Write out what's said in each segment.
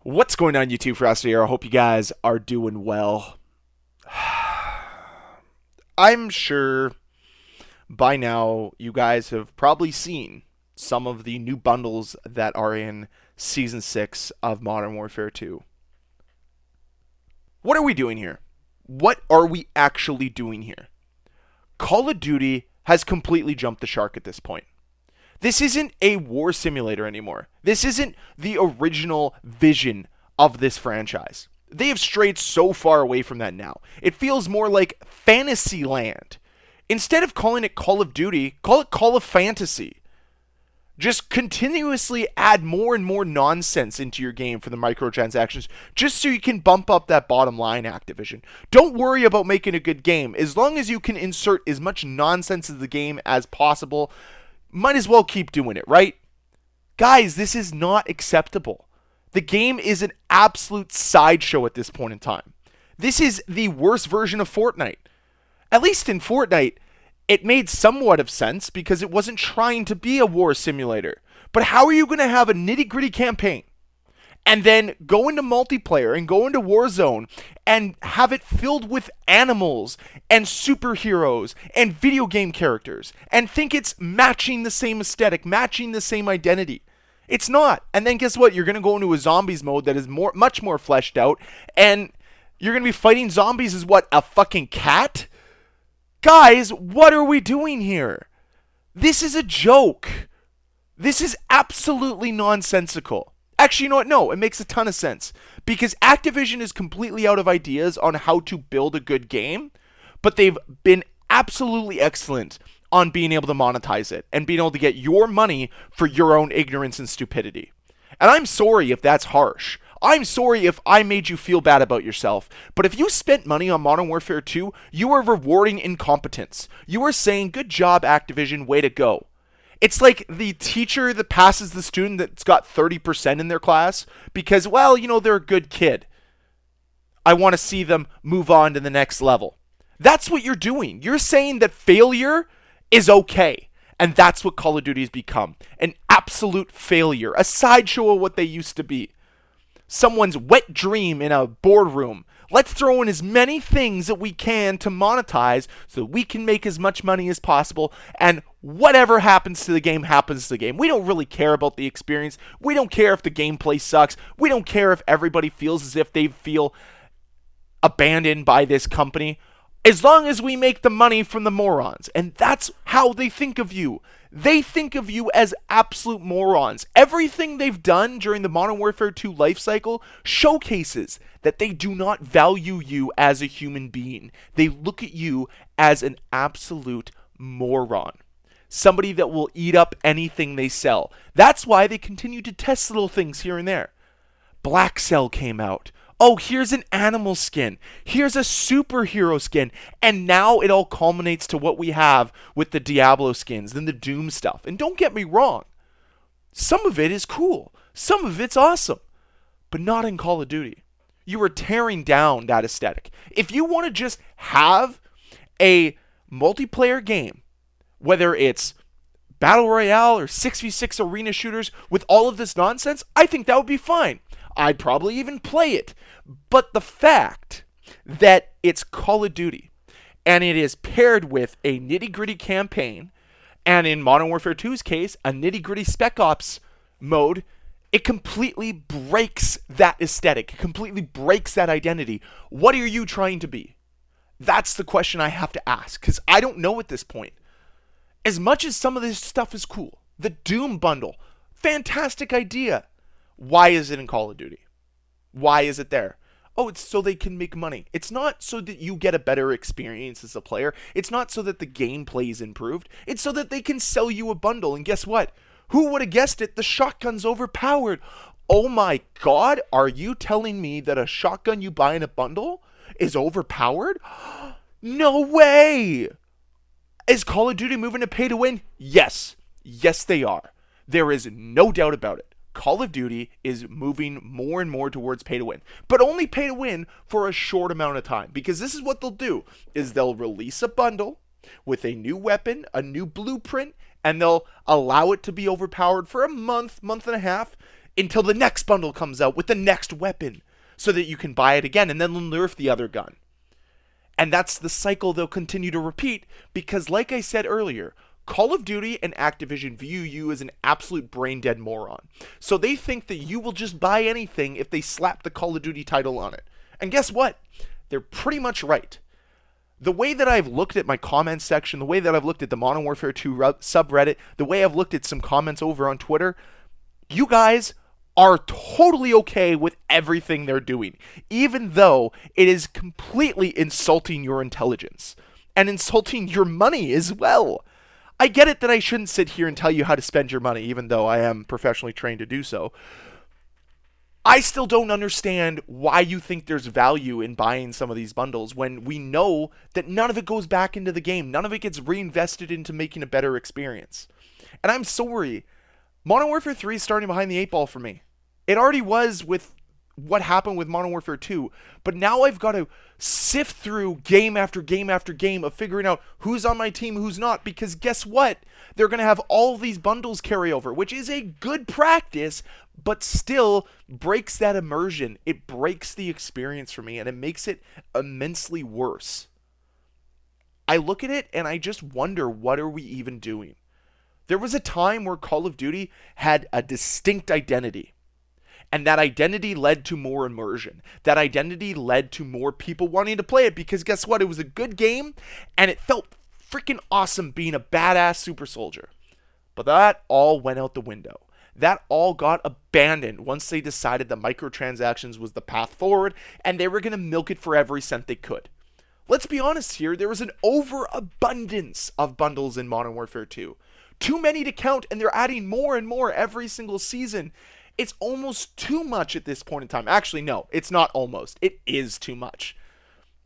What's going on, YouTube? Ferocity here. I hope you guys are doing well. I'm sure by now you guys have probably seen some of the new bundles that are in Season 6 of Modern Warfare 2. What are we doing here? What are we actually doing here? Call of Duty has completely jumped the shark at this point. This isn't a war simulator anymore. This isn't the original vision of this franchise. They have strayed so far away from that now. It feels more like Fantasyland. Instead of calling it Call of Duty, call it Call of Fantasy. Just continuously add more and more nonsense into your game for the microtransactions just so you can bump up that bottom line, Activision. Don't worry about making a good game. As long as you can insert as much nonsense into the game as possible, might as well keep doing it, right? Guys, this is not acceptable. The game is an absolute sideshow at this point in time. This is the worst version of Fortnite. At least in Fortnite, it made somewhat of sense because it wasn't trying to be a war simulator. But how are you going to have a nitty-gritty campaign and then go into multiplayer and go into Warzone and have it filled with animals and superheroes and video game characters and think it's matching the same aesthetic, matching the same identity? It's not. And then guess what? You're going to go into a zombies mode that is much more fleshed out, and you're going to be fighting zombies as what? A fucking cat? Guys, what are we doing here? This is a joke. This is absolutely nonsensical. Actually, you know what? No, it makes a ton of sense. Because Activision is completely out of ideas on how to build a good game, but they've been absolutely excellent on being able to monetize it and being able to get your money for your own ignorance and stupidity. And I'm sorry if that's harsh. I'm sorry if I made you feel bad about yourself, but if you spent money on Modern Warfare 2, you are rewarding incompetence. You are saying, good job, Activision, way to go. It's like the teacher that passes the student that's got 30% in their class because, well, they're a good kid. I want to see them move on to the next level. That's what you're doing. You're saying that failure is okay. And that's what Call of Duty has become. An absolute failure. A sideshow of what they used to be. Someone's wet dream in a boardroom. Let's throw in as many things that we can to monetize so that we can make as much money as possible, and whatever happens to the game happens to the game. We don't really care about the experience. We don't care if the gameplay sucks. We don't care if everybody feels as if they feel abandoned by this company. As long as we make the money from the morons. And that's how they think of you. They think of you as absolute morons. Everything they've done during the Modern Warfare 2 life cycle showcases that they do not value you as a human being. They look at you as an absolute moron. Somebody that will eat up anything they sell. That's why they continue to test little things here and there. Black Cell came out. Oh, here's an animal skin. Here's a superhero skin. And now it all culminates to what we have with the Diablo skins and the Doom stuff. And don't get me wrong. Some of it is cool. Some of it's awesome. But not in Call of Duty. You are tearing down that aesthetic. If you want to just have a multiplayer game, whether it's Battle Royale or 6v6 arena shooters with all of this nonsense, I think that would be fine. I'd probably even play it. But the fact that it's Call of Duty and it is paired with a nitty-gritty campaign, and in Modern Warfare 2's case, a nitty-gritty Spec Ops mode, it completely breaks that aesthetic. It completely breaks that identity. What are you trying to be? That's the question I have to ask, because I don't know at this point. As much as some of this stuff is cool, the Doom bundle, fantastic idea. Why is it in Call of Duty? Why is it there? Oh, it's so they can make money. It's not so that you get a better experience as a player. It's not so that the gameplay is improved. It's so that they can sell you a bundle. And guess what? Who would have guessed it? The shotgun's overpowered. Oh my God, are you telling me that a shotgun you buy in a bundle is overpowered? No way! Is Call of Duty moving to pay to win? Yes. Yes, they are. There is no doubt about it. Call of Duty is moving more and more towards pay to win, but only pay to win for a short amount of time, because this is what they'll do is they'll release a bundle with a new weapon, a new blueprint, and they'll allow it to be overpowered for a month, month and a half. until the next bundle comes out with the next weapon so that you can buy it again and then they'll nerf the other gun. And that's the cycle they'll continue to repeat because, like I said earlier, Call of Duty and Activision view you as an absolute brain dead moron. So they think that you will just buy anything if they slap the Call of Duty title on it. And guess what? They're pretty much right. The way that I've looked at my comments section, the way that I've looked at the Modern Warfare 2 subreddit, the way I've looked at some comments over on Twitter, you guys are totally okay with everything they're doing, even though it is completely insulting your intelligence and insulting your money as well. I get it that I shouldn't sit here and tell you how to spend your money, even though I am professionally trained to do so. I still don't understand why you think there's value in buying some of these bundles when we know that none of it goes back into the game. None of it gets reinvested into making a better experience. And I'm sorry, Modern Warfare 3 is starting behind the 8 ball for me. It already was with what happened with Modern Warfare 2, but now I've got to sift through game after game after game of figuring out who's on my team, who's not, because guess what? They're going to have all these bundles carry over, which is a good practice, but still breaks that immersion. It breaks the experience for me, and it makes it immensely worse. I look at it, and I just wonder, what are we even doing? There was a time where Call of Duty had a distinct identity. And that identity led to more immersion. That identity led to more people wanting to play it because guess what? It was a good game and it felt freaking awesome being a badass super soldier. But that all went out the window. That all got abandoned once they decided that microtransactions was the path forward and they were going to milk it for every cent they could. Let's be honest here, there was an overabundance of bundles in Modern Warfare 2. Too many to count, and they're adding more and more every single season. It's almost too much at this point in time. Actually, no, it's not almost. It is too much.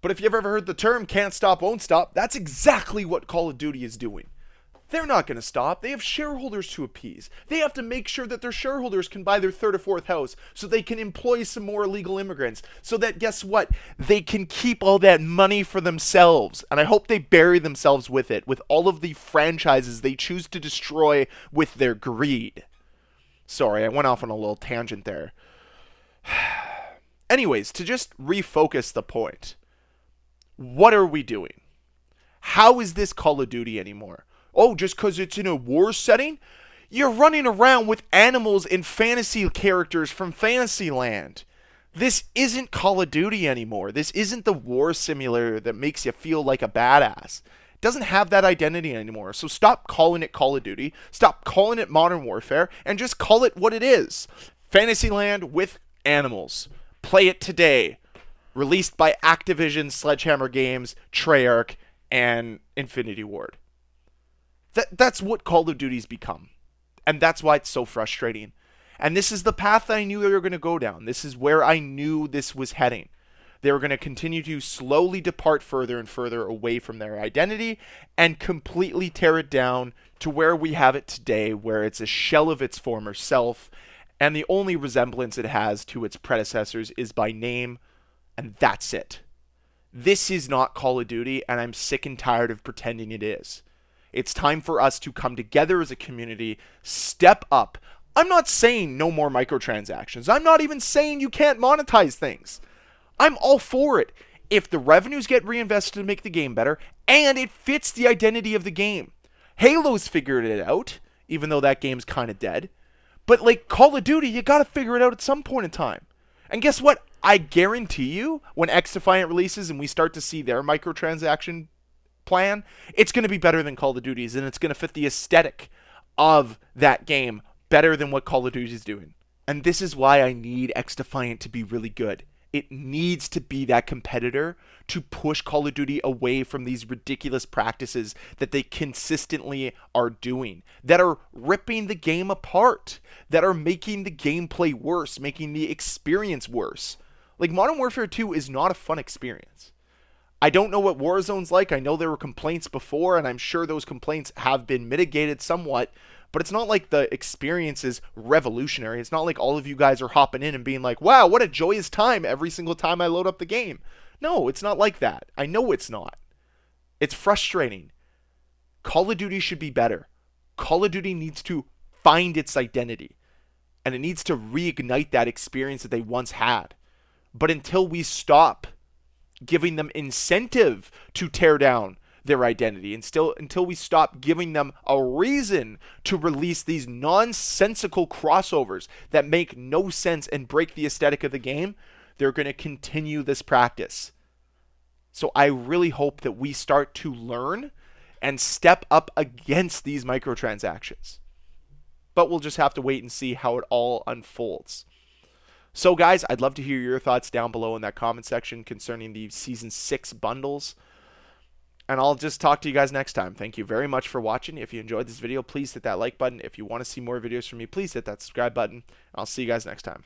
But if you've ever heard the term can't stop, won't stop, that's exactly what Call of Duty is doing. They're not going to stop. They have shareholders to appease. They have to make sure that their shareholders can buy their third or fourth house so they can employ some more illegal immigrants. So that, guess what? They can keep all that money for themselves. And I hope they bury themselves with it, with all of the franchises they choose to destroy with their greed. Sorry, I went off on a little tangent there. Anyways, to just refocus the point. What are we doing? How is this Call of Duty anymore? Oh, just because it's in a war setting? You're running around with animals and fantasy characters from Fantasyland. This isn't Call of Duty anymore. This isn't the war simulator that makes you feel like a badass. It doesn't have that identity anymore. So stop calling it Call of Duty. Stop calling it Modern Warfare. And just call it what it is. Fantasyland with animals. Play it today. Released by Activision, Sledgehammer Games, Treyarch, and Infinity Ward. That's what Call of Duty's become. And that's why it's so frustrating. And this is the path I knew they were going to go down. This is where I knew this was heading. They were going to continue to slowly depart further and further away from their identity and completely tear it down to where we have it today, where it's a shell of its former self, and the only resemblance it has to its predecessors is by name, and that's it. This is not Call of Duty, and I'm sick and tired of pretending it is. It's time for us to come together as a community, step up. I'm not saying no more microtransactions. I'm not even saying you can't monetize things. I'm all for it if the revenues get reinvested to make the game better and it fits the identity of the game. Halo's figured it out, even though that game's kind of dead. But like Call of Duty, you got to figure it out at some point in time. And guess what? I guarantee you, when X-Defiant releases and we start to see their microtransaction plan, it's going to be better than Call of Duty's, and it's going to fit the aesthetic of that game better than what Call of Duty is doing. And this is why I need X-Defiant to be really good. It needs to be that competitor to push Call of Duty away from these ridiculous practices that they consistently are doing, that are ripping the game apart, that are making the gameplay worse, making the experience worse. Like, Modern Warfare 2 is not a fun experience. I don't know what Warzone's like. I know there were complaints before, and I'm sure those complaints have been mitigated somewhat, but it's not like the experience is revolutionary. It's not like all of you guys are hopping in and being like, wow, what a joyous time every single time I load up the game. No, it's not like that. I know it's not. It's frustrating. Call of Duty should be better. Call of Duty needs to find its identity. and it needs to reignite that experience that they once had. But until we stop giving them incentive to tear down their identity, and still until we stop giving them a reason to release these nonsensical crossovers that make no sense and break the aesthetic of the game, they're going to continue this practice. So I really hope that we start to learn and step up against these microtransactions. But we'll just have to wait and see how it all unfolds. So, guys, I'd love to hear your thoughts down below in that comment section concerning the Season 6 bundles. And I'll just talk to you guys next time. Thank you very much for watching. If you enjoyed this video, please hit that like button. If you want to see more videos from me, please hit that subscribe button. I'll see you guys next time.